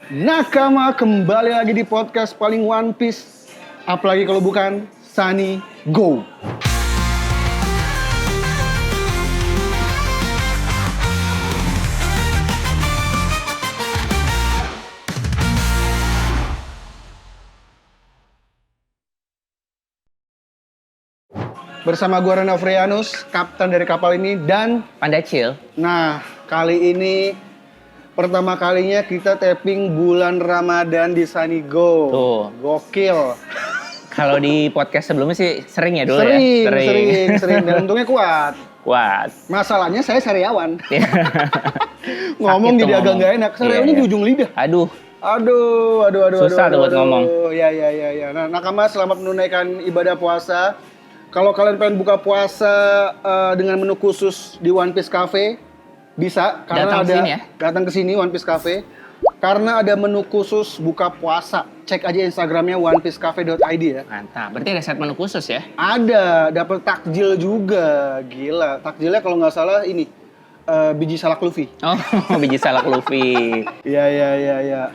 Nakama kembali lagi di podcast paling One Piece. Apalagi kalau bukan Sunny Go. Bersama gue Rena Frianus, kapten dari kapal ini, dan Pandacil. Nah, kali ini pertama kalinya kita tapping bulan Ramadan di Sunny Go. Tuh. Gokil. Kalau di podcast sebelumnya sih sering ya dulu Sering. Dan untungnya kuat. Kuat. Masalahnya saya sariawan. Iya. Ngomong Sakit jadi tuh agak ngomong. nggak enak. Sariawannya Iya. di ujung lidah. Aduh. Susah tuh buat ngomong. Ya. Nah, Nakama selamat menunaikan ibadah puasa. Kalau kalian pengen buka puasa dengan menu khusus di One Piece Cafe, bisa. Karena datang ke sini One Piece Cafe. Karena ada menu khusus buka puasa. Cek aja Instagramnya onepiececafe.id ya. Mantap. Berarti ada set menu khusus ya? Ada, dapat takjil juga. Gila, takjilnya kalau nggak salah ini biji salak Luffy. Oh, biji salak Luffy. Iya.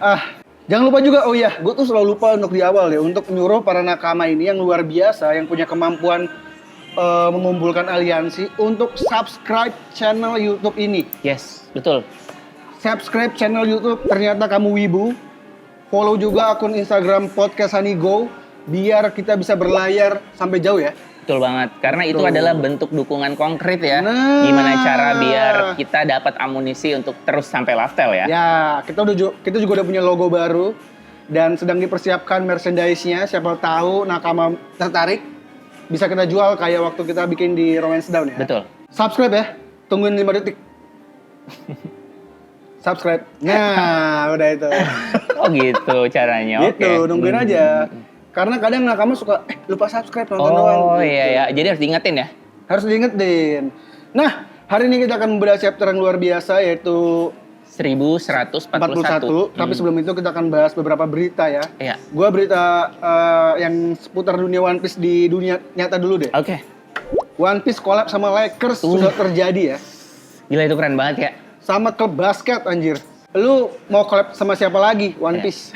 Jangan lupa juga, oh iya, gue tuh selalu lupa untuk di awal ya, untuk nyuruh para nakama ini yang luar biasa, yang punya kemampuan mengumpulkan aliansi, untuk subscribe channel YouTube ini. Yes, betul. Subscribe channel YouTube, ternyata kamu wibu. Follow juga akun Instagram Podcast Sunny Go, biar kita bisa berlayar sampai jauh ya. Betul banget. Karena itu Betul. adalah bentuk dukungan konkret ya. Nah. Gimana cara biar kita dapat amunisi untuk terus sampai Laftel ya? Ya, kita juga udah punya logo baru dan sedang dipersiapkan merchandise-nya. Siapa tahu nakama tertarik, bisa kita jual kayak waktu kita bikin di Romance Down ya. Betul. Subscribe ya, tungguin 5 detik. Subscribe. Nah, udah itu. Oh gitu caranya. Gitu, Oke. nungguin aja. Karena kadang nakama suka lupa subscribe nonton doang. Oh gitu. iya. Jadi harus diingetin ya? Harus diingetin. Nah, hari ini kita akan membahas chapter yang luar biasa yaitu 1141. 41. Tapi sebelum itu kita akan bahas beberapa berita ya. Iya. Gua berita yang seputar dunia One Piece di dunia nyata dulu deh. Oke. One Piece collab sama Lakers sudah terjadi ya. Gila itu keren banget ya. Sama klub basket anjir. Lu mau collab sama siapa lagi One Iya. Piece?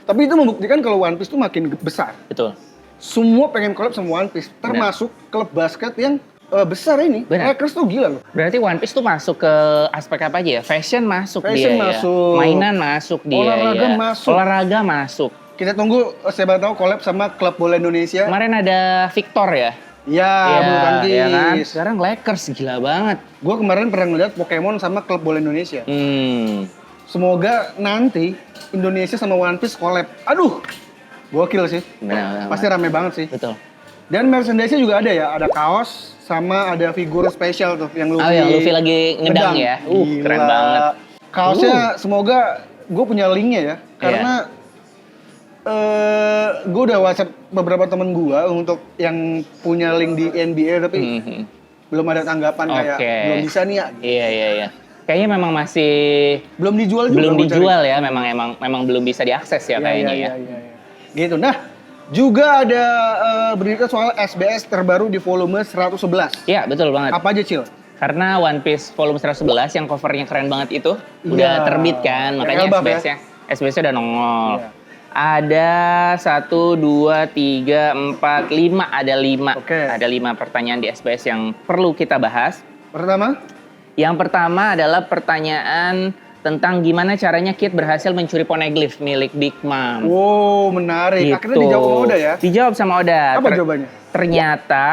Tapi itu membuktikan kalau One Piece tuh makin besar. Betul. Semua pengen collab sama One Piece, termasuk klub basket yang besar ini. Benar. Lakers tuh gila loh. Berarti One Piece tuh masuk ke aspek apa aja ya? Fashion masuk Fashion dia masuk. ya. Mainan masuk dia Olahraga ya. masuk. Olahraga masuk. Kita tunggu siapa tahu collab sama klub bola Indonesia. Kemarin ada Victor ya. Ya, bulu tangkis. Iya kan? Sekarang Lakers gila banget. Gue kemarin pernah ngeliat Pokemon sama klub bola Indonesia. Semoga nanti Indonesia sama One Piece collab. Aduh, gokil sih. Benar. Pasti rame banget sih. Betul. Dan merchandise-nya juga ada ya. Ada kaos sama ada figur spesial tuh yang Luffy. Oh yang Luffy lagi ngedang ya. Gila. Keren banget. Kaosnya semoga gue punya linknya ya. Karena gue udah WhatsApp beberapa temen gue untuk yang punya link di NBA tapi belum ada tanggapan kayak belum bisa nih ya. Iya. Kayaknya memang masih Belum dijual juga. belum gua cari. dijual ya. Memang belum bisa diakses ya kayaknya ya. Iya. Gitu. Nah, juga ada berita soal SBS terbaru di volume 111. Iya, betul banget. Apa aja, Cil? Karena One Piece volume 111 yang covernya keren banget itu udah Iya. terbit kan, Yang makanya Elbaf ya? SBS-nya udah nongol. Iya. Ada 1, 2, 3, 4, 5, ada 5. Oke. Ada 5 pertanyaan di SBS yang perlu kita bahas. Pertama? Yang pertama adalah pertanyaan tentang gimana caranya Kid berhasil mencuri poneglyph milik Big Mom. Wow, menarik. Gitu. Akhirnya dijawab sama Oda ya? Dijawab sama Oda. Apa jawabannya? Ternyata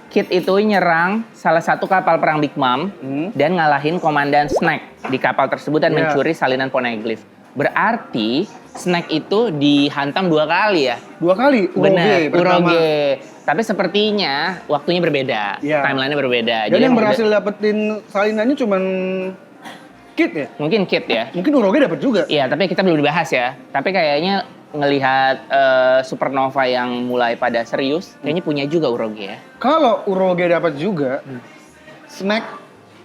Kid itu nyerang salah satu kapal perang Big Mom dan ngalahin komandan Snack di kapal tersebut dan Iya. mencuri salinan poneglyph. Berarti Snack itu dihantam 2 kali ya? 2 kali? Benar, pertama. Uroge. Tapi sepertinya waktunya berbeda, Iya. timeline-nya berbeda. Jadi yang berhasil dapetin salinannya cuman Kid ya? Mungkin Kid ya? Mungkin Uroge dapat juga. Iya, tapi kita belum dibahas ya. Tapi kayaknya ngelihat supernova yang mulai pada serius, kayaknya punya juga Uroge ya. Kalau Uroge dapat juga, snack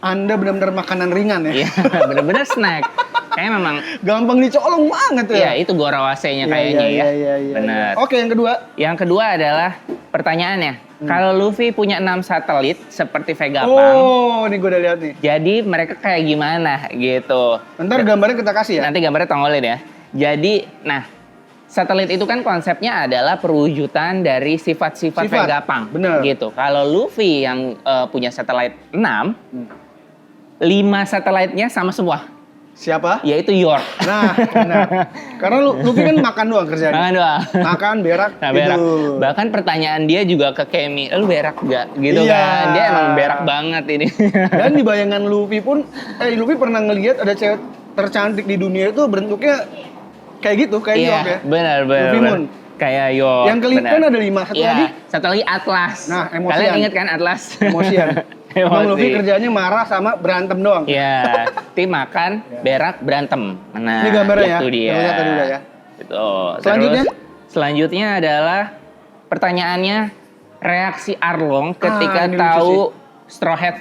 Anda benar-benar makanan ringan ya. Iya, bener-bener snack. Kayaknya memang, Gampang dicolong banget ya. iya itu Gorawase-nya kayaknya ya. Iya. Bener. Oke, yang kedua. Yang kedua adalah pertanyaannya. Kalau Luffy punya 6 satelit seperti Vegapunk, Oh, ini gue udah lihat nih. jadi mereka kayak gimana gitu. Ntar gambarnya kita kasih ya. Nanti gambarnya tongolin ya. Jadi, nah, satelit itu kan konsepnya adalah perwujudan dari sifat-sifat Vegapunk. Bener. Gitu. Kalau Luffy yang punya satelit 6, 5 satelitnya sama semua. Siapa? Yaitu York. Nah, benar. Karena Luffy kan makan doang kerjanya. Makan doang. Makan, berak, Nah, berak. tidur. Bahkan pertanyaan dia juga ke Kemi, lu berak gak? Gitu Iya. kan. Dia emang berak banget ini. Dan di bayangan Luffy pun, Luffy pernah ngelihat ada cewek tercantik di dunia itu bentuknya kayak gitu, kayak York ya. Benar. Luffy Moon. Kayak York. Yang kelima kan ada 5, satu lagi. Satu lagi Atlas. Nah, emosian. Kalian inget kan Atlas? Emosian. Emang Emosi. Luffy kerjanya marah sama berantem doang. Iya, tim makan, berak, berantem. Nah, Ini gambarnya ya. itu dia. Kita lihat tadi udah ya. Betul. Selanjutnya? Selanjutnya adalah pertanyaannya reaksi Arlong ketika ini lucu tahu Straw Hat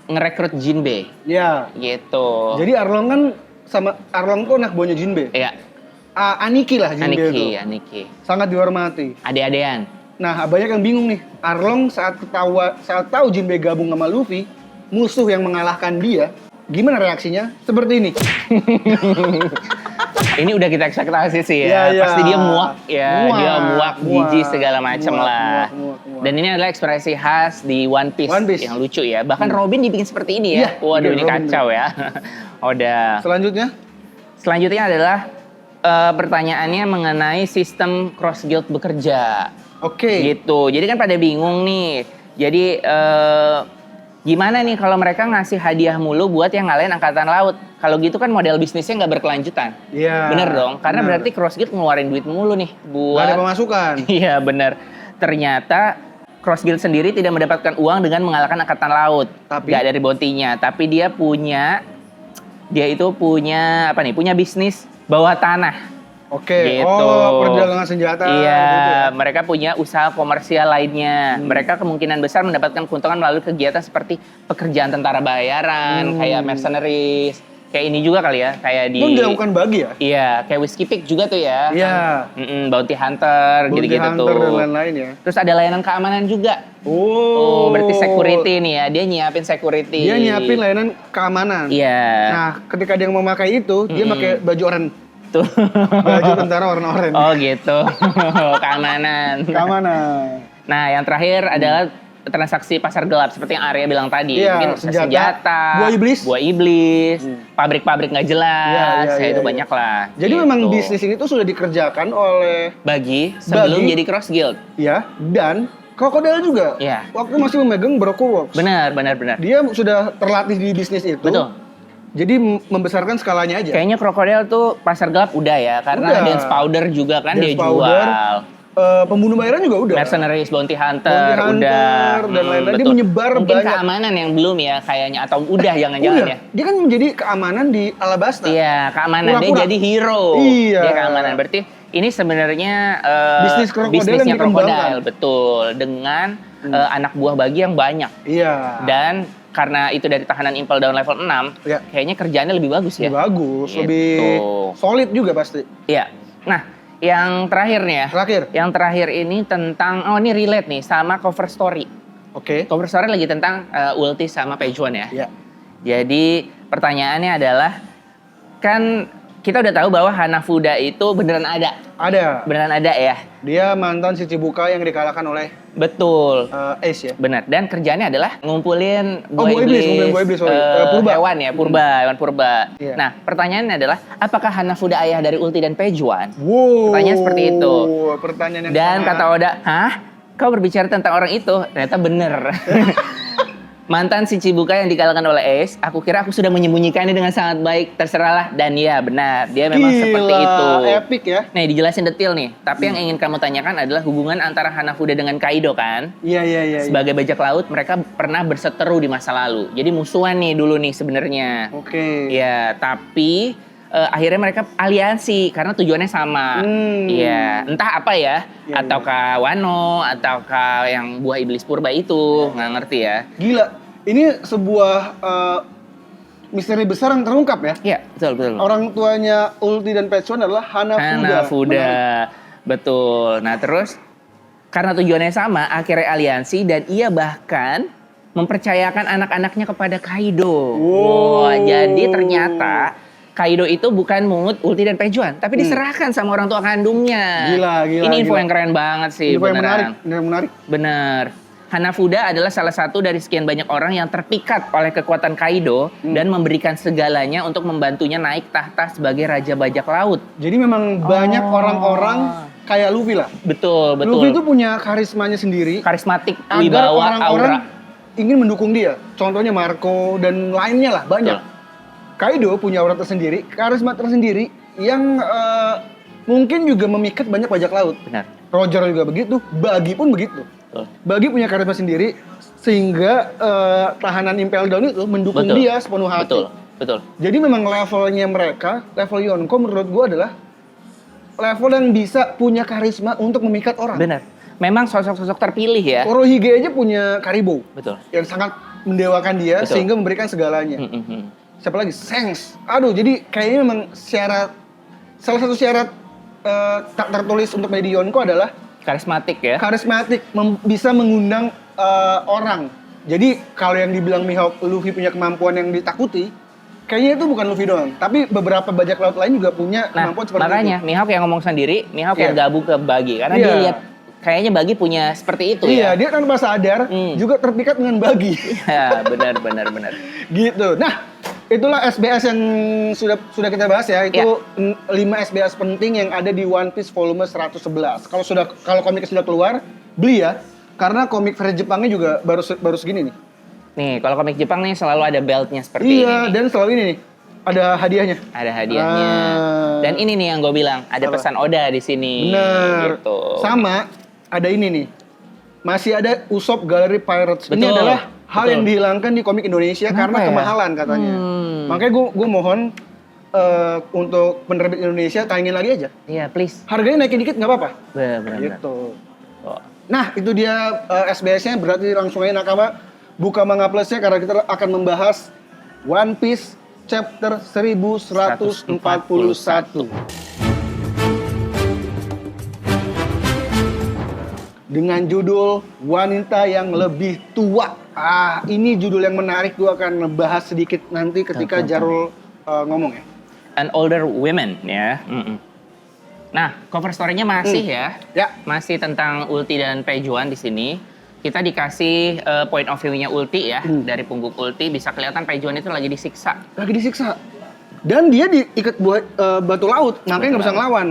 ngerekrut Jinbe. Iya. Gitu. Jadi Arlong tuh anak buahnya Jinbe. Iya, Aniki lah Jinbe itu. Aniki. Sangat dihormati. Ade-adean. Nah, banyak yang bingung nih. Arlong saat tahu Jinbe gabung sama Luffy, musuh yang mengalahkan dia, gimana reaksinya? Seperti ini. Ini udah kita ekspektasi sih Iya, ya. iya. Pasti dia muak ya. Dia muak, jijik segala macam muak, lah. muak. Dan ini adalah ekspresi khas di One Piece, yang lucu ya. Bahkan Robin dibikin seperti ini ya. Iya, Waduh, ini Robin kacau ya. Udah. Selanjutnya adalah pertanyaannya mengenai sistem Cross Guild bekerja. Oke. Gitu. Jadi kan pada bingung nih. Jadi gimana nih kalau mereka ngasih hadiah mulu buat yang ngalahin angkatan laut? Kalau gitu kan model bisnisnya nggak berkelanjutan. Iya. Bener dong, karena berarti Cross Guild ngeluarin duit mulu nih buat. Gak ada pemasukan. Iya bener. Ternyata Cross Guild sendiri tidak mendapatkan uang dengan mengalahkan angkatan laut. Tapi? Gak dari bounty-nya, tapi dia itu punya apa nih? Punya bisnis bawah tanah. Oke. Gitu. Oh, perdagangan senjata. Iya, gitu ya. mereka punya usaha komersial lainnya. Mereka kemungkinan besar mendapatkan keuntungan melalui kegiatan seperti pekerjaan tentara bayaran, kayak mercenaries, kayak ini juga kali ya, kayak di. Itu dilakukan bagi ya? Iya, kayak Whiskey Pick juga tuh ya. Iya. Bounty Hunter, Bounty gitu-gitu Hunter tuh. dan lain-lain ya. Terus ada layanan keamanan juga. Oh, berarti security nih ya. Dia nyiapin security. Dia nyiapin layanan keamanan. Iya. Nah, ketika dia memakai itu, dia pakai baju oranye. Tuh. Baju tentara warna oranye. Oh gitu. Keamanan. Keamanan. Nah, yang terakhir adalah transaksi pasar gelap seperti yang Arya bilang tadi. Iya, Mungkin senjata, buah iblis. pabrik-pabrik nggak jelas, itu banyak lah. Jadi gitu. memang bisnis ini tuh sudah dikerjakan oleh Bagi sebelum jadi Cross Guild. ya, dan Crocodile juga. Iya. Waktu masih memegang Broco Works. Benar. Dia sudah terlatih di bisnis itu. Betul. Jadi membesarkan skalanya aja. Kayaknya Crocodile tuh pasar gelap udah ya, karena Udah. Dance Powder juga kan Dance dia Powder, jual. Pembunuh bayaran juga udah. Mercenaries, Bounty Hunter, Bounty Hunter, udah. dan lain-lain. Dia betul. menyebar Mungkin banyak. keamanan yang belum ya kayaknya, atau udah jangan-jangan Udah. ya. Dia kan menjadi keamanan di Alabasta. Iya, keamanan. Dia Pura-pura. jadi hero. Iya. Dia keamanan. Berarti ini sebenarnya Bisnis Crocodile bisnisnya yang dikembangkan. Crocodile, betul. Dengan anak buah bagi yang banyak. Iya. Dan karena itu dari tahanan Impel Down level 6, Iya. kayaknya kerjaannya lebih bagus ya. Lebih bagus, Gitu. lebih solid juga pasti. Iya. Nah, yang terakhir nih ya. Terakhir. Yang terakhir ini tentang, ini relate nih sama cover story. Oke. Cover story lagi tentang ulti sama page one ya. Iya. Jadi pertanyaannya adalah, kan kita udah tahu bahwa Hanafuda itu beneran ada. Ada. Beneran ada ya. Dia mantan Shichibukai yang dikalahkan oleh Betul. Ace ya. Benar. Dan kerjanya adalah ngumpulin buah iblis, ngumpulin buah iblis, sorry. Purba. Hewan ya, hewan purba. Iya. Nah, pertanyaannya adalah, apakah Hanafuda ayah dari Ulti dan Page One? Wow. Pertanyaan seperti itu. Pertanyaan yang Dan sangat- kata Oda, hah? Kau berbicara tentang orang itu? Ternyata bener. Mantan Shichibukai yang dikalahkan oleh Ace, aku kira aku sudah menyembunyikannya dengan sangat baik, terserahlah. Dan ya benar, dia memang Gila, seperti itu. epic ya. Nah, dijelasin detail nih. Tapi yang ingin kamu tanyakan adalah hubungan antara Hanafuda dengan Kaido kan? Iya. Sebagai bajak laut, mereka pernah berseteru di masa lalu. Jadi musuhan nih dulu nih sebenarnya. Oke. Ya, tapi akhirnya mereka aliansi karena tujuannya sama. Iya, entah apa ya, Iya, ataukah Wano, ataukah yang buah iblis purba itu, nggak ngerti ya. Gila. Ini sebuah misteri besar yang terungkap ya. Iya, betul. Orang tuanya Ulti dan Page One adalah Hanafuda. Hanafuda, betul. Nah terus karena tujuannya sama, akhirnya aliansi dan ia bahkan mempercayakan anak-anaknya kepada Kaido. Wow. Wah, jadi ternyata Kaido itu bukan mungut Ulti dan Pejuan, tapi diserahkan sama orang tua kandungnya. Gila. Ini info yang keren banget sih, Info yang beneran. menarik. Bener. Hanafuda adalah salah satu dari sekian banyak orang yang terpikat oleh kekuatan Kaido dan memberikan segalanya untuk membantunya naik tahta sebagai Raja Bajak Laut. Jadi memang banyak orang-orang kayak Luffy lah. Betul. Luffy itu punya karismanya sendiri. Karismatik, Agar wibawa, orang-orang aura. ingin mendukung dia. Contohnya Marco dan lainnya lah, banyak. Betul. Kaido punya aura tersendiri, karisma tersendiri yang mungkin juga memikat banyak bajak laut. Benar. Roger juga begitu, Buggy pun begitu. Betul. Buggy punya karisma sendiri sehingga tahanan Impel Down itu mendukung dia sepenuh hati. Betul. Jadi memang levelnya mereka, level Yonko menurut gua adalah level yang bisa punya karisma untuk memikat orang. Benar. Memang sosok-sosok terpilih ya. Kurohige aja punya Karibo Betul. yang sangat mendewakan dia Betul. sehingga memberikan segalanya. Siapa lagi? Sengs. Aduh, jadi kayaknya memang salah satu syarat tak tertulis untuk menjadi Yonko adalah Karismatik ya. karismatik, bisa mengundang orang. Jadi kalau yang dibilang Mihawk Luffy punya kemampuan yang ditakuti, kayaknya itu bukan Luffy doang, tapi beberapa bajak laut lain juga punya kemampuan seperti makanya itu. Mihawk yang ngomong sendiri, Mihawk yang Iya. gabung ke Buggy karena dia lihat kayaknya Buggy punya seperti itu Iya, ya. dia tanpa sadar juga terpikat dengan Buggy. Ya, benar. Gitu. Nah, itulah SBS yang sudah kita bahas ya. Itu 5 SBS penting yang ada di One Piece volume 111. Kalau komiknya sudah keluar, beli ya. Karena komik versi Jepangnya juga baru segini nih. Nih, kalau komik Jepang nih selalu ada beltnya seperti ini. Iya, dan selalu ini nih. Ada hadiahnya. Ada hadiahnya. Dan ini nih yang gue bilang, ada pesan Oda di sini. Bener. Gitu. Sama, ada ini nih. Masih ada Usopp Gallery Pirates. Ini Betul. adalah hal yang dihilangkan di komik Indonesia karena ya? kemahalan katanya. Makanya gue mohon untuk penerbit Indonesia tayangin lagi aja. Iya, please. Harganya naikin dikit nggak apa-apa. Benar. Gitu. Oh. Nah, itu dia SBS-nya. Berarti langsung aja Nakama buka Manga Plus-nya karena kita akan membahas One Piece chapter 1141. Dengan judul Wanita yang Lebih Tua. Ini judul yang menarik. Gue akan bahas sedikit nanti ketika Jarul ngomong ya. An older women ya. Nah, cover story-nya masih ya. Masih tentang Ulti dan Pejuan di sini. Kita dikasih point of view-nya Ulti ya. Dari pungguk Ulti bisa kelihatan Pejuan itu lagi disiksa. Dan dia diikat batu laut, makanya nggak bisa ngelawan.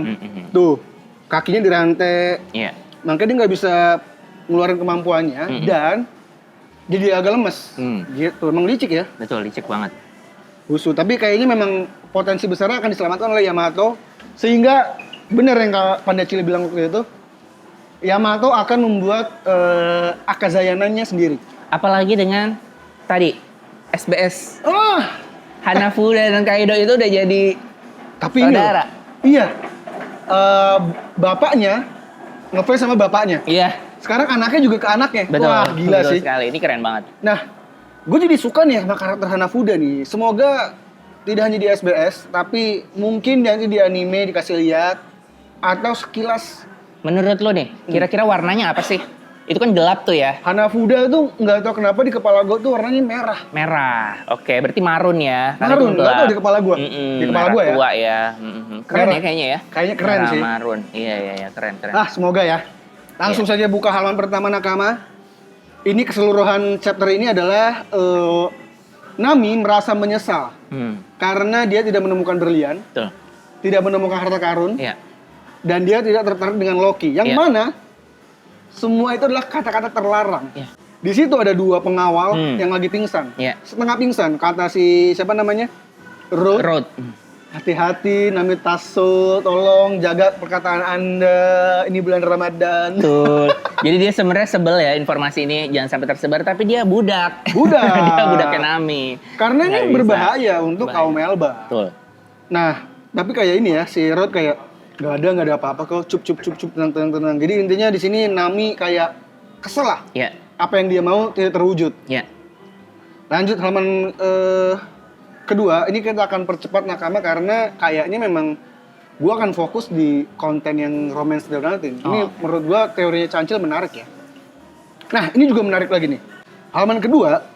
Tuh, kakinya dirantai. Iya. Makanya dia nggak bisa ngeluarin kemampuannya dan jadi agak lemes. Gitu, emang licik ya. Betul, licik banget. Busuk, tapi kayaknya memang potensi besarnya akan diselamatkan oleh Yamato. Sehingga benar yang Kak Pandacili bilang waktu itu, Yamato akan membuat Akazayanannya sendiri. Apalagi dengan tadi SBS Oh, Hanafuda dan Kaido itu udah jadi tapi saudara. Iya, bapaknya ngefans sama bapaknya. Iya. Sekarang anaknya juga ke anaknya. Betul. Wah, gila betul sih. sekali. Ini keren banget. Nah, gue jadi suka nih sama karakter Hanafuda nih. Semoga tidak hanya di SBS, tapi mungkin nanti di anime dikasih lihat atau sekilas. Menurut lo nih, kira-kira warnanya apa sih? Itu kan gelap tuh ya. Hanafuda tuh nggak tahu kenapa di kepala gue tuh warnanya merah. Merah. Oke, berarti marun ya. Karena Marun, itu nggak gelap. tahu di kepala gue. Di kepala gue ya. Tua ya. Keren Merah. ya kayaknya ya. Kayaknya keren Merah sih. marun. Iya, keren. Semoga ya. Langsung saja buka halaman pertama Nakama. Ini keseluruhan chapter ini adalah Nami merasa menyesal karena dia tidak menemukan berlian, Betul. tidak menemukan harta karun, Iya. dan dia tidak tertarik dengan Loki. Yang Iya. mana semua itu adalah kata-kata terlarang. Iya. Di situ ada dua pengawal yang lagi pingsan, Iya. setengah pingsan. Kata si siapa namanya, Road. hati-hati Nami Tasso, tolong jaga perkataan Anda. Ini bulan Ramadan. Betul. Jadi dia sebenarnya sebel ya informasi ini jangan sampai tersebar, tapi dia budak. Budak. Dia budaknya Nami. Karena ini Nggak bisa. berbahaya untuk kaum Melba. Betul. Nah, tapi kayak ini ya, si Rod kayak nggak ada apa-apa kok, cup, tenang. Jadi intinya di sini Nami kayak kesel lah. Iya. Apa yang dia mau tidak terwujud. Iya. Lanjut halaman kedua, ini kita akan percepat Nakama karena kayaknya memang gua akan fokus di konten yang romance Dalmatin. Ini menurut gua teorinya Cancil menarik ya. Nah, ini juga menarik lagi nih. Halaman kedua,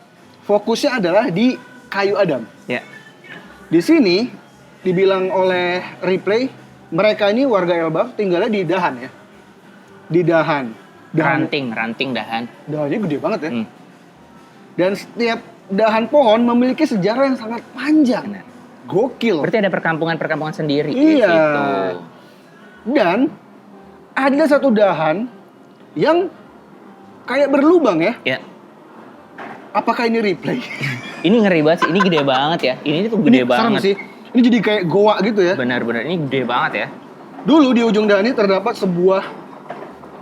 fokusnya adalah di kayu Adam. Iya. Di sini dibilang oleh Ripley, mereka ini warga Elbaf tinggalnya di dahan ya. Di dahan. Ranting dahan. Dahannya gede banget ya. Dan setiap dahan pohon memiliki sejarah yang sangat panjang. Benar. Gokil. Berarti ada perkampungan sendiri iya. di situ. Dan ada satu dahan yang kayak berlubang ya. Ya. Apakah ini Ripley? Ini ngeri banget sih, ini gede banget ya. Ini tuh gede banget. Serem sih. Ini jadi kayak goa gitu ya. Benar-benar, ini gede banget ya. Dulu di ujung dahan ini terdapat sebuah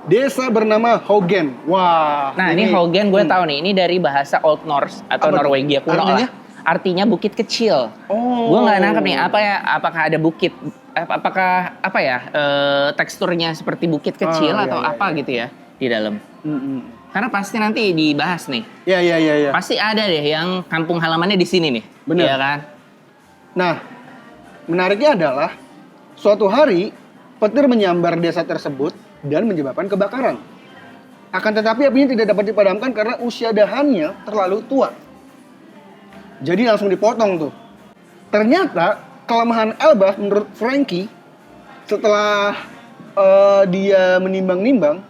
desa bernama Haugen. Wah. Nah, ini Haugen gue tahu nih, ini dari bahasa Old Norse atau Norwegia kuno lah. Artinya bukit kecil. Oh. Gue nggak nangkep nih, apakah ada bukit, apakah teksturnya seperti bukit kecil atau apa gitu ya di dalam. Karena pasti nanti dibahas nih. Iya. Pasti ada deh yang kampung halamannya di sini nih. Bener. Iya kan? Nah, menariknya adalah suatu hari petir menyambar desa tersebut dan menyebabkan kebakaran. Akan tetapi apinya tidak dapat dipadamkan karena usia dahannya terlalu tua. Jadi langsung dipotong tuh. Ternyata kelemahan Elbaf menurut Frankie setelah dia menimbang-nimbang,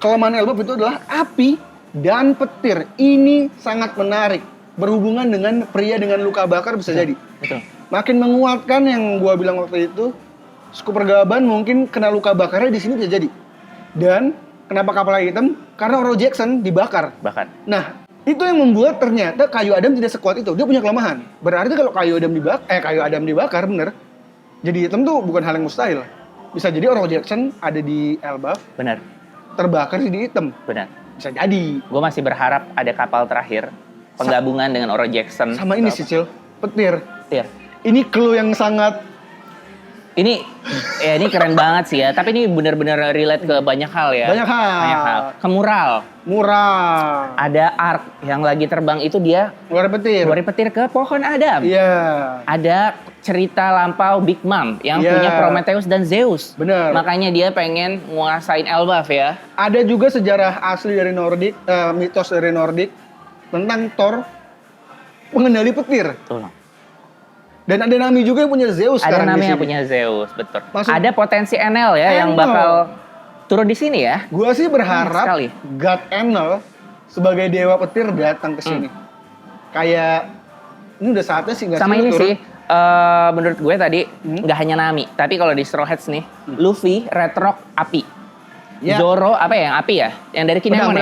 kelemahan Elbaf itu adalah api dan petir. Ini sangat menarik. Berhubungan dengan pria dengan luka bakar bisa jadi. Betul. Makin menguatkan yang gua bilang waktu itu, suku pergaban mungkin kena luka bakarnya di sini bisa jadi. Dan kenapa kapal hitam? Karena Oro Jackson dibakar. Nah, itu yang membuat ternyata kayu Adam tidak sekuat itu. Dia punya kelemahan. Berarti kalau kayu Adam dibakar bener, jadi hitam tuh bukan hal yang mustahil. Bisa jadi Oro Jackson ada di Elbaf. Benar. Terbakar jadi hitam. Benar. Bisa jadi. Gue masih berharap ada kapal terakhir penggabungan dengan Oro Jackson. Sama ini sih, Cil. Petir. Petir. Ini clue yang sangat... Ini keren banget sih ya. Tapi ini benar-benar relate ke banyak hal ya. Banyak hal. Ke mural. Ada ark yang lagi terbang itu dia ngeluarin petir ke pohon Adam. Iya. Ada cerita lampau Big Mom yang punya Prometheus dan Zeus. Bener. Makanya dia pengen nguasain Elbaf ya. Ada juga sejarah asli dari Nordik, mitos dari Nordik tentang Thor pengendali petir. Betul. Dan ada Nami juga yang punya Zeus. Ada Nami yang punya Zeus, betul. Ada potensi Enel ya yang bakal turun di sini ya. Gua sih berharap God Enel sebagai dewa petir datang ke sini. Kayak ini udah saatnya sih nggak sih? Sama ini turun. Sih, menurut gue tadi nggak hanya Nami, tapi kalau di Straw Hats nih, Luffy, Red Rock, api. Zoro apa ya yang api ya? Yang dari Kinemon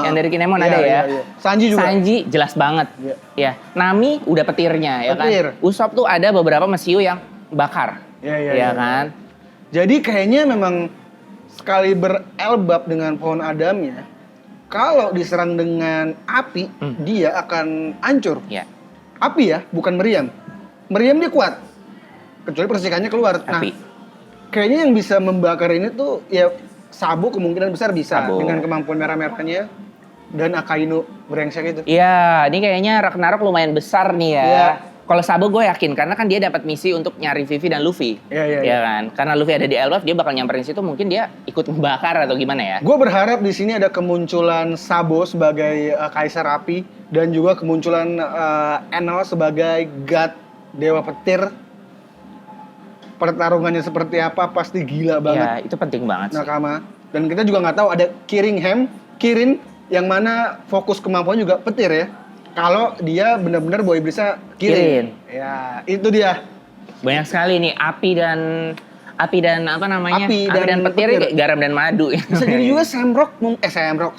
Yang dari Kinemon ada ya. Sanji juga. Sanji jelas banget. Ya. Nami udah petirnya ya kan. Usopp tuh ada beberapa mesiu yang bakar. Iya kan. Jadi kayaknya memang sekali berelbab dengan pohon Adamnya, kalau diserang dengan api, dia akan hancur. Iya. Api ya, bukan meriam. Meriam dia kuat. Kecuali persikannya keluar. Nah, kayaknya yang bisa membakar ini tuh ya Sabo kemungkinan besar bisa dengan kemampuan merah-merahnya dan Akainu brengsek itu. Iya, ini kayaknya Ragnarok lumayan besar nih ya. Kalau Sabo gue yakin karena kan dia dapat misi untuk nyari Vivi dan Luffy. Iya kan? Karena Luffy ada di Elbaf, dia bakal nyamperin situ, mungkin dia ikut membakar atau gimana ya. Gue berharap di sini ada kemunculan Sabo sebagai kaisar api dan juga kemunculan Enel sebagai god dewa petir. Pertarungannya seperti apa pasti gila banget. Iya, itu penting banget sih. Nakama. Dan kita juga nggak tahu ada Kirin yang mana fokus kemampuan juga petir ya. Kalau dia benar-benar bawa iblisnya Kirin. Ya, itu dia. Banyak sekali nih api dan apa namanya? Api dan petir kayak garam dan madu. Bisa jadi juga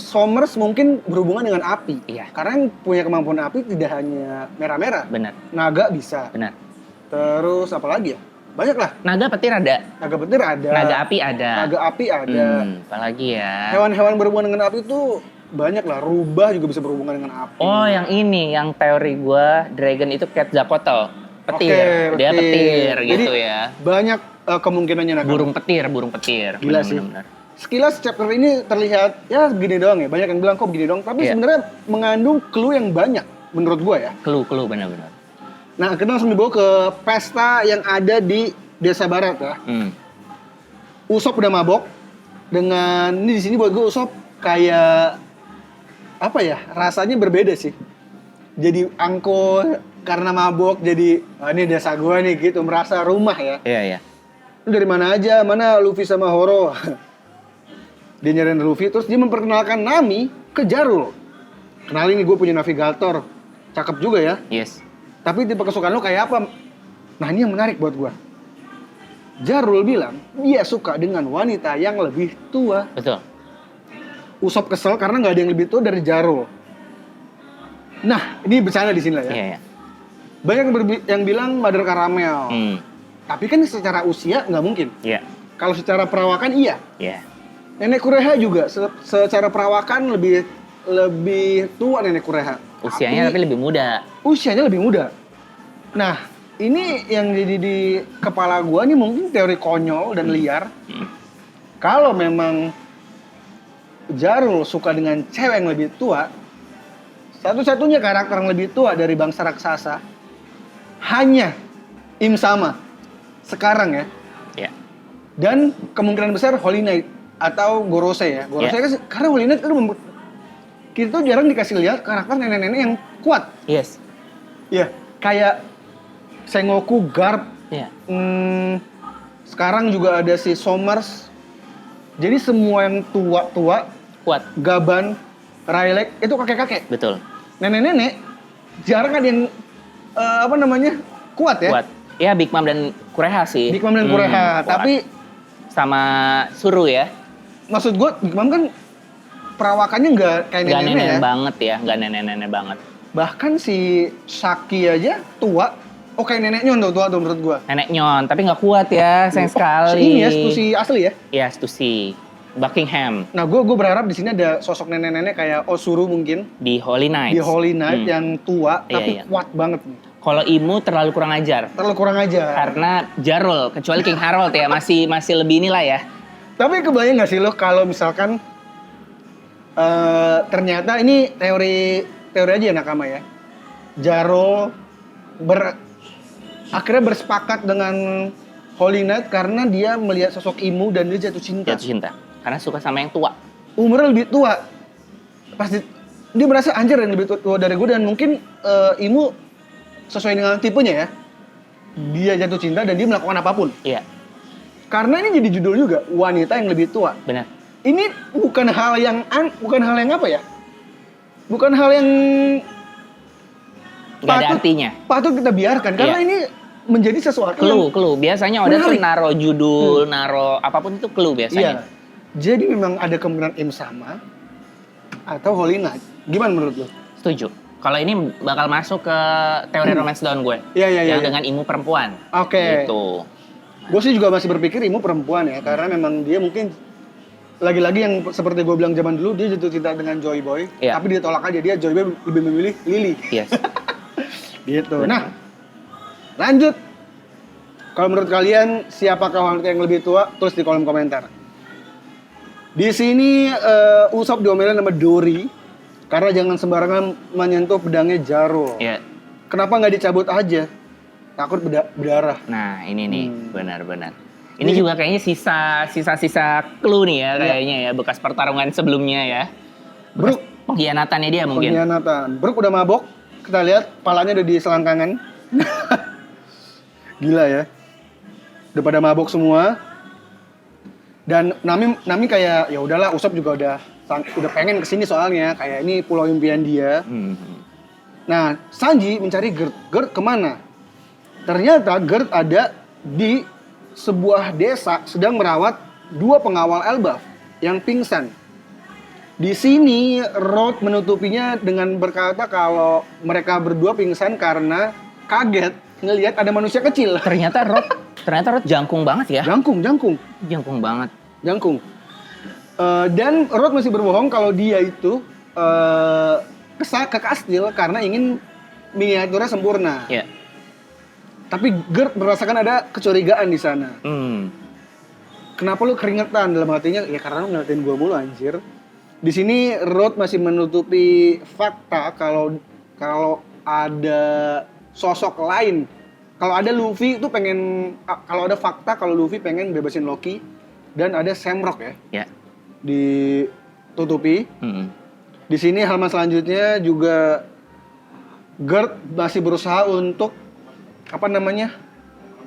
Somers mungkin berhubungan dengan api. Iya. Karena yang punya kemampuan api tidak hanya merah-merah. Benar. Naga bisa. Benar. Terus apa lagi ya? Banyak lah. Naga petir ada. Naga api ada. Apalagi ya. Hewan-hewan berhubungan dengan api itu banyak lah. Rubah juga bisa berhubungan dengan api. Oh, yang ini, yang teori gue, dragon itu Quetzalcoatl. Petir. Dia petir gitu. Jadi, ya. Banyak kemungkinannya naga. Burung petir. Gila sih. Bener. Sekilas chapter ini terlihat ya begini doang ya. Banyak yang bilang kok begini doang. Tapi sebenarnya mengandung clue yang banyak menurut gue ya. Clue benar-benar. Nah, kita langsung dibawa ke pesta yang ada di Desa Barat ya. Usopp udah mabok dengan ini di sini buat gue Usopp kayak apa ya? Rasanya berbeda sih. Jadi angko karena mabok jadi ini desa gua nih gitu, merasa rumah ya. Iya. Lu dari mana aja? Mana Luffy sama Horo? Dia nyariin Luffy, terus dia memperkenalkan Nami ke Jarul. Kenalin nih, gue punya navigator. Cakep juga ya. Yes. Tapi tipe kesukaan lu kayak apa? Nah ini yang menarik buat gue. Jarul bilang, dia suka dengan wanita yang lebih tua. Betul. Usopp kesel karena nggak ada yang lebih tua dari Jarul. Nah, ini bercanda di sini lah ya. Iya. Banyak yang bilang Mother Caramel. Tapi kan secara usia nggak mungkin. Iya. Kalau secara perawakan iya. Iya. Nenek Kureha juga secara perawakan lebih tua Nenek Kureha. Usianya tapi lebih muda. Usianya lebih muda. Nah, ini yang jadi di kepala gua nih mungkin teori konyol dan liar. Kalau memang Jarul suka dengan cewek yang lebih tua, satu-satunya karakter yang lebih tua dari bangsa raksasa hanya Im Sama sekarang ya. Iya. Dan kemungkinan besar Holy Knight atau Gorose ya. Gorose kan karena Holy Knight itu kita tuh jarang dikasih lihat karakter nenek-nenek yang kuat. Yes. Iya, kayak Sengoku, Garp. Iya. Sekarang juga ada si Somers. Jadi semua yang tua-tua, Kuat. Gaban, Rylek itu kakek-kakek. Betul. Nenek-nenek jarang ada yang kuat ya. Kuat. Ya Big Mom dan Kureha sih. Big Mom dan Kureha, tapi sama Suru ya. maksud gue Big Mom kan perawakannya nggak kayak nenek-nenek ya. Banget ya, nggak nenek-nenek banget. Bahkan si Saki aja tua, kayak nenek Nyon tuh tua tuh menurut gue. Nenek Nyon, tapi nggak kuat ya, sayang sekali. Ini ya Stussy asli ya? Iya, Stussy. Buckingham. Nah, gue berharap di sini ada sosok nenek-nenek kayak Osuru mungkin. Di Holy Knight. Di Holy Knight yang tua, tapi kuat banget. Kalau Imu terlalu kurang ajar. Terlalu kurang ajar. Karena Jarul, kecuali King Harold ya, masih lebih inilah ya. Tapi kebayang nggak sih lo kalau misalkan ternyata ini teori aja ya Nakama ya. Jarul akhirnya bersepakat dengan Holy Knight karena dia melihat sosok Imu dan dia jatuh cinta. Jatuh cinta. Karena suka sama yang tua. Umurnya lebih tua. Pasti dia merasa anjir yang lebih tua dari gue dan mungkin Imu sesuai dengan tipenya ya. Dia jatuh cinta dan dia melakukan apapun. Iya. Karena ini jadi judul juga, wanita yang lebih tua. Benar. Ini bukan hal yang apa ya? Bukan hal yang nggak ada artinya. Patut kita biarkan karena ini menjadi sesuatu clue. Biasanya Oda tuh naro judul, naro apapun itu clue biasanya. Iya. Jadi memang ada kemungkinan Im Sama atau Holy Knight. Gimana menurut lo? Setuju. Kalau ini bakal masuk ke teori romance down gue. Iya. Yang dengan Imu perempuan. Oke. Gitu. Gue sih juga masih berpikir Imu perempuan ya, karena memang dia mungkin lagi-lagi yang seperti gue bilang zaman dulu dia jatuh cinta dengan Joy Boy, tapi dia tolak aja, dia Joy Boy lebih memilih Lily. Yes. Gitu. Nah, lanjut. Kalau menurut kalian siapakah wanita yang lebih tua? Tulis di kolom komentar. Di sini Usopp diomelin sama Dory karena jangan sembarangan menyentuh pedangnya Jarul. Iya. Kenapa nggak dicabut aja? Takut berdarah. Nah, ini nih, benar-benar. Ini juga kayaknya sisa clue nih ya kayaknya ya, bekas pertarungan sebelumnya ya. Brook, pengkhianatannya dia mungkin. Pengkhianatan. Brook udah mabok. Kita lihat palanya udah di selangkangan. Gila ya. Udah pada mabok semua. Dan Nami kayak ya udahlah, Usopp juga udah pengen kesini soalnya, kayak ini pulau impian dia. Nah, Sanji mencari Gert. Gert kemana? Ternyata Gert ada di sebuah desa sedang merawat 2 pengawal Elbaf yang pingsan. Di sini Road menutupinya dengan berkata kalau mereka berdua pingsan karena kaget ngelihat ada manusia kecil. Ternyata Road jangkung banget ya. Jangkung banget. Dan Road masih berbohong kalau dia itu ke kastil karena ingin miniaturnya sempurna. Iya. Tapi Gert merasakan ada kecurigaan di sana. Kenapa lu keringetan? Dalam hatinya, ya karena lu ngeliatin gua mulu anjir. Di sini Road masih menutupi fakta kalau ada sosok lain. Kalau ada Luffy itu kalau ada fakta kalau Luffy pengen bebasin Loki dan ada Samrock ya. Ya. Ditutupi. Di sini halaman selanjutnya juga Garp masih berusaha untuk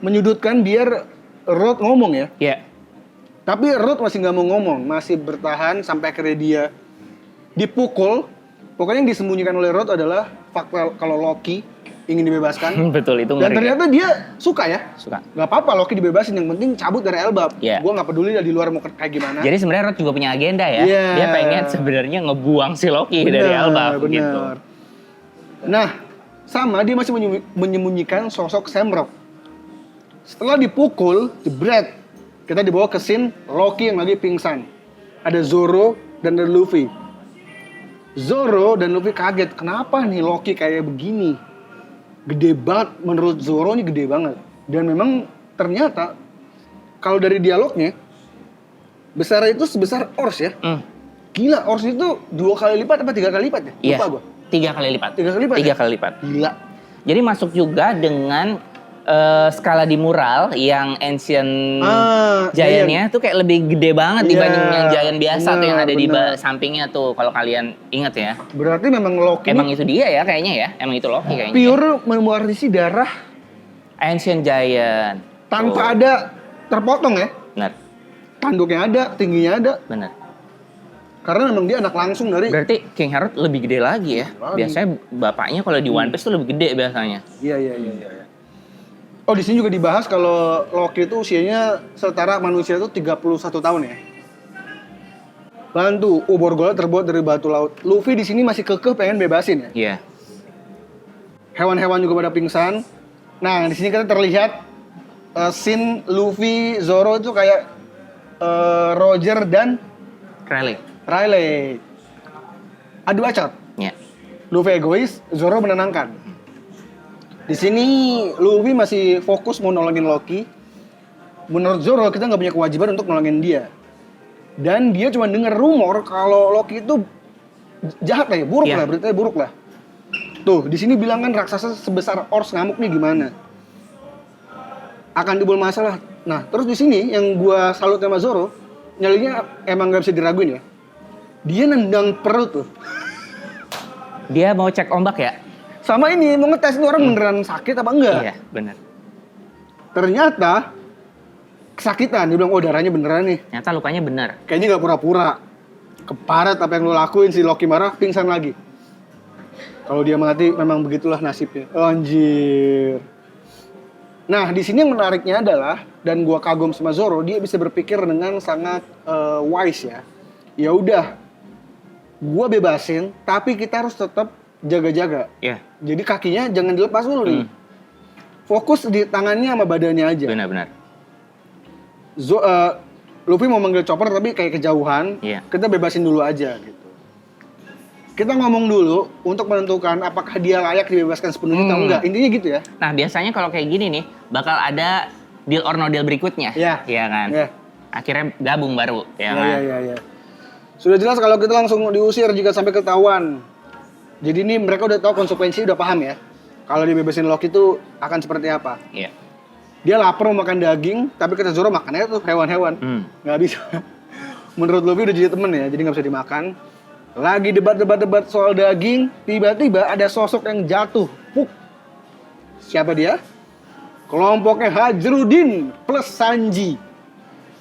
menyudutkan biar Rod ngomong ya. Iya. Tapi Rod masih nggak mau ngomong, masih bertahan sampai akhirnya dia dipukul. Pokoknya yang disembunyikan oleh Rod adalah fakta kalau Loki ingin dibebaskan. Betul, itu ngeri. Dan ternyata dia suka ya. Suka. Nggak apa-apa Loki dibebasin, yang penting cabut dari Elbap. Yeah. Gue nggak peduli lah di luar mau kayak gimana. Jadi sebenarnya Rod juga punya agenda ya. Yeah. Dia pengen sebenarnya ngebuang si Loki dari Elbap gitu. Nah, sama dia masih menyembunyikan sosok Sam Rock. Setelah dipukul, jebret, kita dibawa ke scene Loki yang lagi pingsan. Ada Zoro dan ada Luffy. Zoro dan Luffy kaget, kenapa nih Loki kayak begini? Gede banget, menurut Zoro ini gede banget. Dan memang ternyata kalau dari dialognya, besar itu sebesar Ors ya. Gila, Ors itu 2 kali lipat apa 3 kali lipat ya? Iya, Lupa gua. 3 kali lipat. 3 kali lipat 3 ya? kali lipat. Gila. Jadi masuk juga dengan skala di mural yang Ancient Giant-nya tuh kayak lebih gede banget dibanding yang Giant biasa tuh yang ada di sampingnya tuh, kalau kalian ingat ya. Berarti memang Loki Emang itu dia ya kayaknya ya, emang itu Loki kayaknya. pure mewarisi darah Ancient Giant. tanpa ada terpotong ya. Benar, Tanduknya ada, tingginya ada. benar. Karena memang dia anak langsung dari. Berarti King Herod lebih gede lagi ya. Biasanya bapaknya kalau di One Piece tuh lebih gede biasanya. Iya. Oh, di sini juga dibahas kalau Loki itu usianya setara manusia itu 31 tahun ya. Bantu, Borgol terbuat dari batu laut. Luffy di sini masih kekeh pengen bebasin ya. Iya. Hewan-hewan juga pada pingsan. Nah, di sini kita terlihat scene Luffy, Zoro itu kayak Roger dan Riley. Adu acot. Iya. Luffy egois, Zoro menenangkan. Di sini Luffy masih fokus mau nolongin Loki. Menurut Zoro kita nggak punya kewajiban untuk nolongin dia. Dan dia cuma dengar rumor kalau Loki itu jahat lah ya, buruk lah, beritanya buruk lah. Tuh, di sini bilang kan raksasa sebesar Ors ngamuk nih gimana? Akan timbul masalah. Nah, terus di sini yang gua salut sama Zoro, nyalinya emang nggak bisa diraguin ya. Dia nendang perut tuh. Dia mau cek ombak ya? Sama ini, mau ngetes ini orang beneran sakit apa enggak. Iya, bener. Ternyata kesakitan, dia bilang, oh darahnya beneran nih. Ternyata lukanya bener. Kayaknya nggak pura-pura. Keparet apa yang lo lakuin, si Loki marah, pingsan lagi. Kalau dia mati, memang begitulah nasibnya. Oh, anjir. Nah, di sini yang menariknya adalah, dan gua kagum sama Zoro, dia bisa berpikir dengan sangat wise ya. Ya udah, gua bebasin, tapi kita harus tetap jaga-jaga. Iya. Jadi kakinya jangan dilepas dulu nih. Fokus di tangannya sama badannya aja. Benar-benar. Luffy mau manggil Chopper tapi kayak kejauhan. Iya. Kita bebasin dulu aja gitu. Kita ngomong dulu untuk menentukan apakah dia layak dibebaskan sepenuhnya atau enggak. Intinya gitu ya. Nah, biasanya kalau kayak gini nih, bakal ada deal or no deal berikutnya. Iya. Iya kan? Iya. Akhirnya gabung baru, ya kan? Iya. Sudah jelas kalau kita langsung diusir jika sampai ketahuan. Jadi ini mereka udah tahu konsekuensi, udah paham ya. Kalau dibebasin Loki itu akan seperti apa. Iya. Dia lapar mau makan daging, tapi kata Zoro makannya tuh hewan-hewan. Nggak bisa. Menurut Luffy udah jadi temen ya, jadi nggak bisa dimakan. Lagi debat soal daging, tiba-tiba ada sosok yang jatuh. Puk. Siapa dia? Kelompoknya Hajrudin plus Sanji.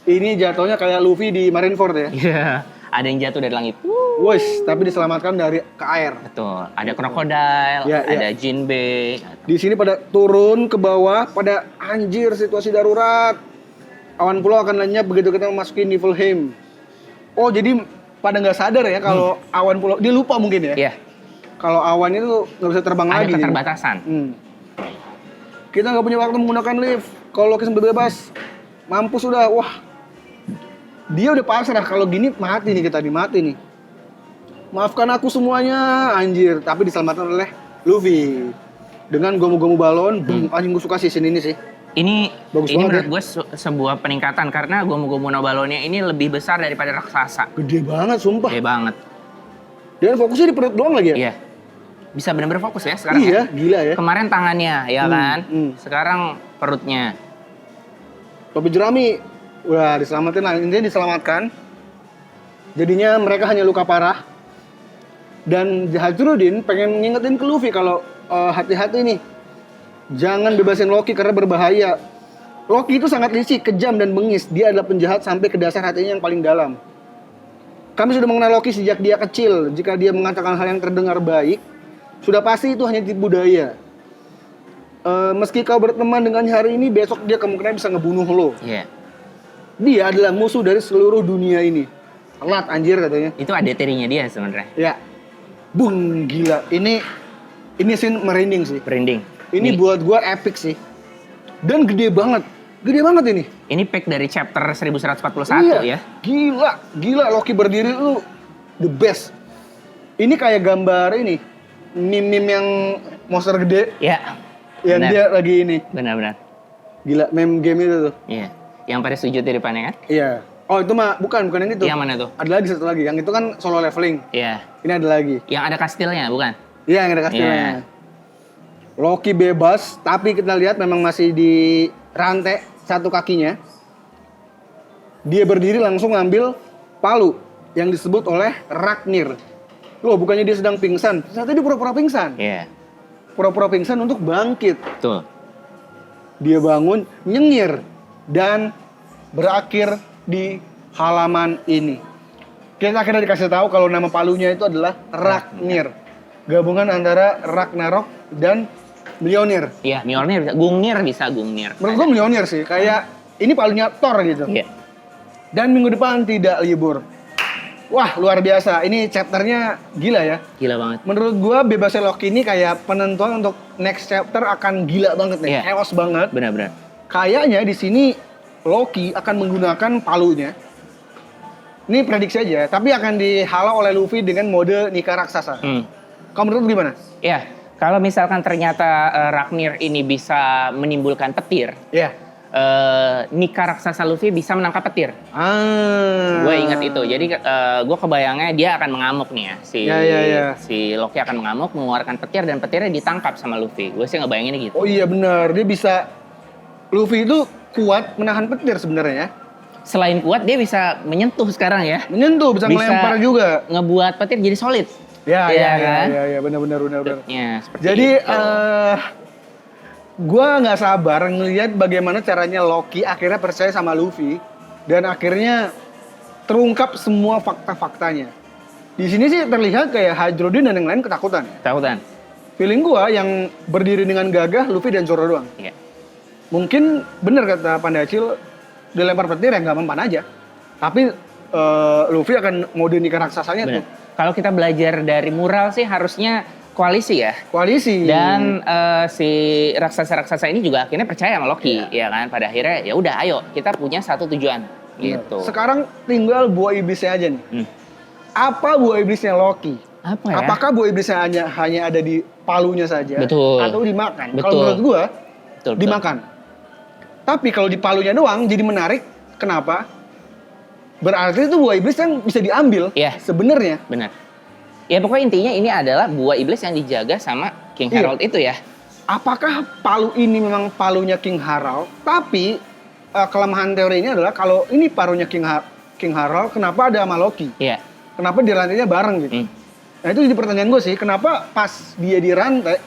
Ini jatuhnya kayak Luffy di Marineford ya. Iya. Ada yang jatuh dari langit. Wes, tapi diselamatkan dari ke air. Betul. Ada krokodil, ada Jinbe. Di sini pada turun ke bawah, pada anjir situasi darurat. Awan pulau akan lenyap begitu kita memasuki Niflheim. Oh, jadi pada nggak sadar ya kalau awan pulau, dia lupa mungkin ya. Iya. Kalau awan itu nggak bisa terbang lagi. Ada keterbatasan. Kita nggak punya waktu menggunakan lift. Kalau Loki sambil bebas, mampus sudah. Wah, dia udah pasrah kalau gini mati nih kita nih. Maafkan aku semuanya, anjir. Tapi diselamatkan oleh Luffy dengan gomu-gomu balon. Anjing, gue suka sih scene ini sih. Ini bagus ini banget menurut gue sebuah peningkatan karena gomu-gomu no balonnya ini lebih besar daripada raksasa. Gede banget, sumpah. Gede banget. Dan fokusnya di perut doang lagi ya? Iya. Bisa benar-benar fokus ya sekarang. Iya, ya? gila ya. Kemarin tangannya, ya kan? Sekarang perutnya. Topi jerami udah diselamatin lah, intinya diselamatkan. Jadinya mereka hanya luka parah. Dan Hajrudin pengen ngingetin ke Luffy kalau hati-hati nih. Jangan bebasin Loki karena berbahaya. Loki itu sangat licik, kejam dan bengis. Dia adalah penjahat sampai ke dasar hatinya yang paling dalam. Kami sudah mengenal Loki sejak dia kecil. Jika dia mengatakan hal yang terdengar baik, sudah pasti itu hanya tipu daya. Meski kau berteman dengan hari ini, besok dia kemungkinan bisa ngebunuh lo. Iya. Dia adalah musuh dari seluruh dunia ini. Telat anjir katanya. Itu adetirinya dia sebenarnya. Ya. Bung, gila. Ini scene merinding sih. Merinding. Ini buat gua epic sih. Dan gede banget. Gede banget ini. Ini pack dari chapter 1141 iya, ya. Gila Loki berdiri lu the best. Ini kayak gambar ini. Meme yang monster gede. Iya. Yang dia lagi ini. Benar-benar. Gila, meme game itu tuh. Iya. Yang pada sujud di depannya kan? Iya. Oh itu mah bukan yang itu. Yang mana tuh? Ada lagi satu lagi. Yang itu kan solo leveling. Iya. Ini ada lagi. Yang ada kastilnya bukan? Iya yang ada kastilnya. Iya. Loki bebas, tapi kita lihat memang masih di rantai satu kakinya. Dia berdiri langsung ngambil palu yang disebut oleh Ragnir. Loh, bukannya dia sedang pingsan, ternyata dia pura-pura pingsan. Iya. Pura-pura pingsan untuk bangkit. Betul. Dia bangun, nyengir, dan berakhir di halaman ini. Kita akhirnya dikasih tahu kalau nama palunya itu adalah Ragnir. Gabungan antara Ragnarok dan Mjolnir. Iya, Mjolnir bisa. Gungnir. Menurut gue Mjolnir sih, kayak ini palunya Thor gitu. Iya. Dan minggu depan tidak libur. Wah, luar biasa. Ini chapternya gila ya. Gila banget. Menurut gua bebasnya Loki ini kayak penentuan untuk next chapter akan gila banget nih. Iya. Chaos banget. Benar-benar. Kayaknya di sini Loki akan menggunakan palunya. Ini prediksi aja, tapi akan dihalau oleh Luffy dengan mode Nika Raksasa. Kamu menurut gimana? Iya. Kalau misalkan ternyata Ragnir ini bisa menimbulkan petir. Iya. Nika Raksasa Luffy bisa menangkap petir. Gue ingat itu. Jadi gue kebayangnya dia akan mengamuk nih ya. Si Loki akan mengamuk, mengeluarkan petir dan petirnya ditangkap sama Luffy. Gue sih ngebayanginnya gitu. Oh iya benar, dia bisa. Luffy itu kuat menahan petir sebenarnya ya. Selain kuat dia bisa menyentuh sekarang ya. Menyentuh, bisa melempar juga. Ngebuat petir jadi solid. Ya, kan? ya, benar. Ya, seperti jadi itu. Gue nggak sabar ngelihat bagaimana caranya Loki akhirnya percaya sama Luffy dan akhirnya terungkap semua fakta-faktanya. Di sini sih terlihat kayak Hydrodin dan yang lain ketakutan. Ketakutan. Feeling gue yang berdiri dengan gagah Luffy dan Zoro doang. Iya. Mungkin bener kata Pandacil, dilempar petir ya nggak mempan aja. Tapi Luffy akan mode Nika Raksasanya tuh. Kalau kita belajar dari mural sih harusnya koalisi ya. Koalisi. Dan si raksasa-raksasa ini juga akhirnya percaya sama Loki, ya kan? Pada akhirnya ya udah, ayo kita punya satu tujuan, gitu. Sekarang tinggal buah iblisnya aja nih. Apa buah iblisnya Loki? Apa ya? Apakah buah iblisnya hanya ada di palunya saja? Betul. Atau dimakan? Betul. Kalau menurut gua, betul. Dimakan. Tapi kalau di palunya doang jadi menarik. Kenapa? Berarti itu buah iblis yang bisa diambil. Iya. Sebenarnya. Benar. Ya pokoknya intinya ini adalah buah iblis yang dijaga sama King Harold itu ya. Apakah palu ini memang palunya King Harold? Tapi kelemahan teori ini adalah kalau ini palunya King Harold, kenapa ada sama Loki? Iya. Kenapa dirantainya bareng gitu? Nah itu jadi pertanyaan gue sih, kenapa pas dia dirantai,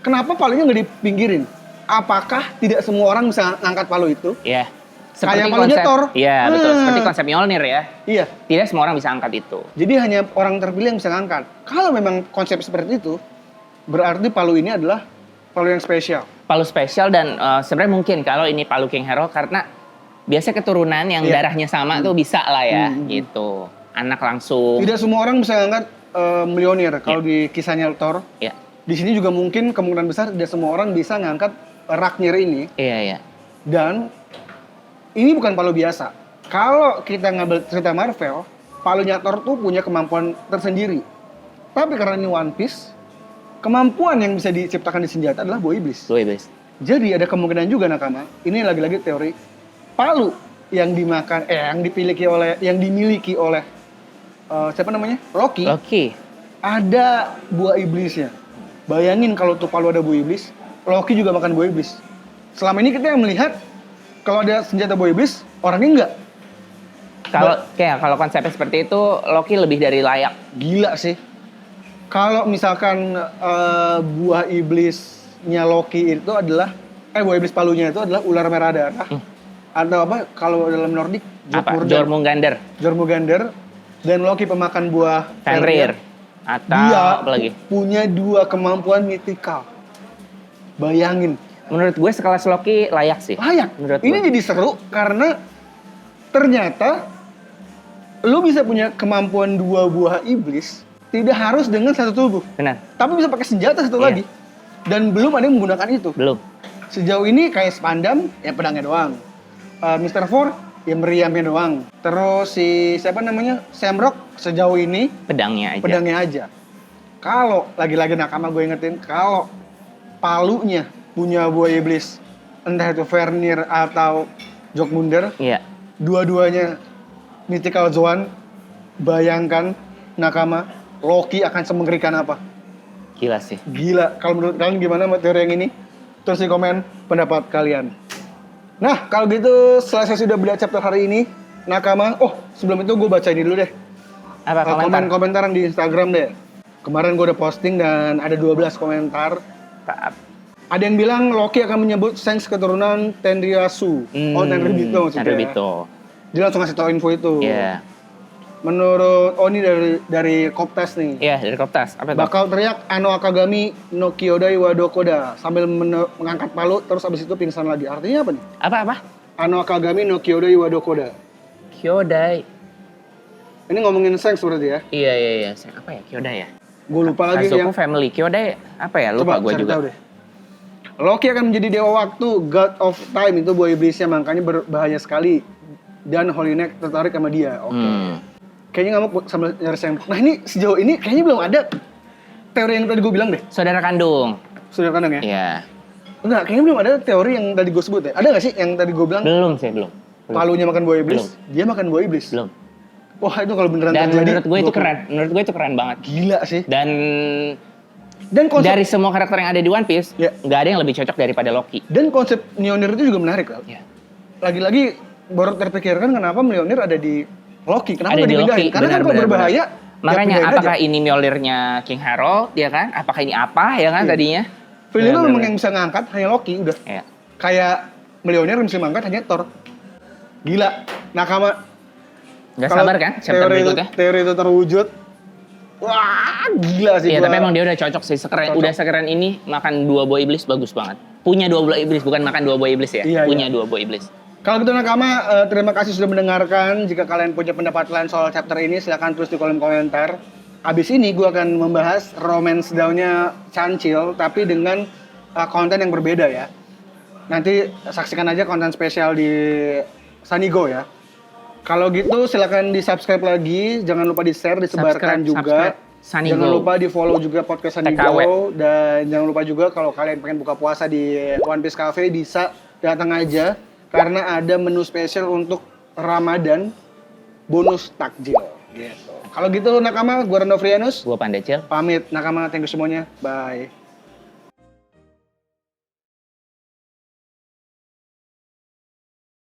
kenapa palunya nggak dipinggirin? Apakah tidak semua orang bisa ngangkat palu itu? Iya. Kayak palunya Thor. Iya, betul. Seperti konsep Mjolnir ya. Iya. Tidak semua orang bisa angkat itu. Jadi hanya orang terpilih yang bisa ngangkat. Kalau memang konsep seperti itu, berarti palu ini adalah palu yang spesial. Palu spesial dan sebenarnya mungkin kalau ini palu King Harold karena biasa keturunan yang darahnya sama tuh bisa lah ya, gitu. Anak langsung. Tidak semua orang bisa ngangkat Mjolnir kalau di kisahnya Thor. Iya. Di sini juga mungkin kemungkinan besar tidak semua orang bisa ngangkat Ragnir ini. Iya. Dan ini bukan palu biasa. Kalau kita ngambil cerita Marvel, palunya Thor tuh punya kemampuan tersendiri. Tapi karena ini One Piece, kemampuan yang bisa diciptakan di senjata adalah buah iblis. Buah iblis. Jadi ada kemungkinan juga nakama, ini lagi-lagi teori, palu yang dimakan, yang dimiliki oleh siapa namanya? Loki. Ada buah iblisnya. Bayangin kalau tuh palu ada buah iblis, Loki juga makan buah iblis. Selama ini kita yang melihat kalau ada senjata buah iblis, orangnya enggak. Kalau konsepnya seperti itu, Loki lebih dari layak. Gila sih. Kalau misalkan buah iblisnya Loki itu adalah buah iblis palunya itu adalah ular merah darah. Atau apa kalau dalam Nordik Jormungandr. Jormungandr dan Loki pemakan buah Fenrir. Atau dia apa lagi? Punya 2 kemampuan mitikal. Bayangin. Menurut gue sekelas Loki layak sih. Layak. Menurut Ini gue. jadi seru karena ternyata lu bisa punya kemampuan 2 buah iblis tidak harus dengan satu tubuh. Benar. Tapi bisa pakai senjata satu lagi. Dan belum ada yang menggunakan itu. Belum. Sejauh ini kayak Spandam ya pedangnya doang. Mr. Four ya meriamnya doang. Terus si siapa namanya? Shamrock sejauh ini Pedangnya aja. Kalau lagi-lagi nakama gue ingetin kalau palunya punya buah iblis entah itu Fenrir atau Jormungandr, Iya. dua-duanya mythical zone. Bayangkan nakama Loki akan semengerikan apa? Gila sih. Gila. Kalau menurut kalian gimana teori yang ini? Terus di komen pendapat kalian. Nah, kalau gitu selesai sudah beli chapter hari ini, nakama. Oh, sebelum itu gue baca ini dulu deh. Apa komentar? Komentaran di Instagram deh. Kemarin gue udah posting dan ada 12 komentar. Ada yang bilang Loki akan menyebut Shanks keturunan Tenryuasu. Tenryubito maksudnya. Tenryubito. Dia langsung ngasih tau info itu. Iya. Menurut ini dari Koptas nih. Iya, dari Koptas. Apa itu? Bakal teriak Ano Akagami no Kyodai wa Dokoda sambil mengangkat palu terus abis itu pingsan lagi. Artinya apa nih? Apa? Ano Akagami no Kyodai wa Dokoda. Kyodai. Ini ngomongin Shanks berarti ya? Iya. Apa ya? Kyodai ya? Gue lupa lagi Kazoku yang Family. Kyodai apa ya? Lupa gue juga. Tahu deh. Loki akan menjadi dewa waktu, God of Time itu buah iblisnya, makanya berbahaya sekali. Dan Holy Knight tertarik sama dia. Oke. Kayaknya nggak mau sambil nyari Shamrock. Nah ini sejauh ini kayaknya belum ada teori yang tadi gue bilang deh. Saudara kandung. Sudah kandang ya? Iya. Enggak, kayaknya belum ada teori yang tadi gue sebut ya. Ada nggak sih yang tadi gue bilang? Belum sih, belum. Palunya makan buah iblis, dia makan buah iblis. Belum. Wah itu kalau beneran Dan terjadi. menurut gue itu keren. Menurut gue itu keren banget. Gila sih. Dan konsep, dari semua karakter yang ada di One Piece, Ya. nggak ada yang lebih cocok daripada Loki. dan konsep Mjolnir itu juga menarik kan? Ya. Lagi-lagi baru terpikirkan kenapa Mjolnir ada di Loki. Kenapa Ada nggak di dipindahin? Loki, Karena kan kalau berbahaya, ya Makanya pindahin apakah aja. ini Mjolnirnya King Harold, ya kan? Apakah ini apa, ya kan Iya. tadinya? Feeling Bener-bener. memang yang bisa ngangkat hanya Loki udah. Iya. Kayak Mjolnir yang bisa ngangkat hanya Thor. Gila. Nakama. Nggak Kalau sabar kan chapter berikutnya? Teori itu terwujud. Wah, gila sih. Iya, gua. tapi emang dia udah cocok sih. Udah sekeren ini makan 2 buah iblis bagus banget. Punya 2 buah iblis, bukan makan 2 buah iblis ya. Iya, Punya 2 buah iblis. Kalau gitu Nakama, terima kasih sudah mendengarkan. Jika kalian punya pendapat lain soal chapter ini, silahkan tulis di kolom komentar. Abis ini gue akan membahas romance down-nya Chancil, tapi dengan konten yang berbeda ya. Nanti saksikan aja konten spesial di Sanigo ya. Kalau gitu silahkan di-subscribe lagi, jangan lupa di-share, disebarkan juga. Sanigo. Jangan lupa di-follow juga podcast Sanigo. Dan jangan lupa juga kalau kalian pengen buka puasa di One Piece Cafe, bisa datang aja. Karena ada menu spesial untuk Ramadan, bonus takjil. Gitu. Kalau gitu Nakama, gue Rando Frianus. Gua Pandecil. Pamit Nakama, thank you semuanya. Bye.